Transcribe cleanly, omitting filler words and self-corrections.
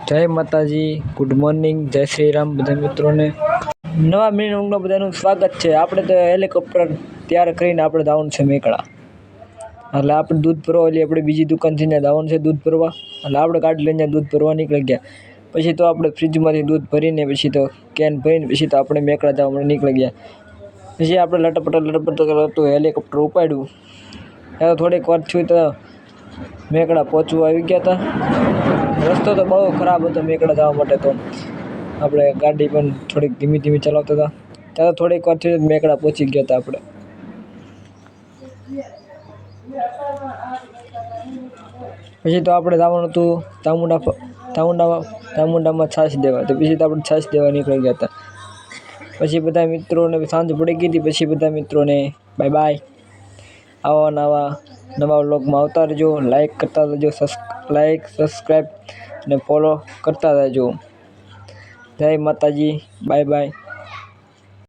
જય માતાજી, good morning, જય શ્રી રામ બધા મિત્રોને. નવા મિનિંગમાં બધાનું સ્વાગત છે. આપણે તો હેલિકોપ્ટર તૈયાર કરીને આપણે જવાનું છે મેકળા. એટલે આપણે દૂધ ભરવા એટલે આપણે બીજી દુકાનથી ત્યાં જવાનું છે દૂધ ભરવા. એટલે આપણે ગાડી લઈને દૂધ ભરવા નીકળી ગયા. પછી તો આપણે ફ્રીજમાંથી દૂધ ભરીને પછી તો કેન ભરીને પછી તો આપણે મેકળા જવા માટે નીકળી ગયા. પછી આપણે લટપટ હતું હેલિકોપ્ટર ઉપાડ્યું. ત્યારે થોડીક વાર થયું તો મેકળા પહોંચવા આવી ગયા હતા. રસ્તો તો બહુ ખરાબ હતો મેકળા જવા માટે. તો આપણે ગાડી પણ થોડીક ધીમી ચલાવતા હતા. ત્યારે થોડીક વાર થયું મેકળા પહોંચી ગયા હતા આપણે. પછી તો આપણે જવાનું હતું ચામુંડામાં છાશ દેવા. તો પછી તો આપણે છાશ દેવા નીકળી ગયા હતા. પછી બધા મિત્રોને સાંજ પડી ગઈ હતી. પછી બધા મિત્રોને બાય બાય. નવા વ્લોગમાં આવતા રહેજો. લાઈક કરતા રહેજો, સબસ્ક્રાઈબ અને ફોલો કરતા રહેજો. જય માતાજી, બાય બાય.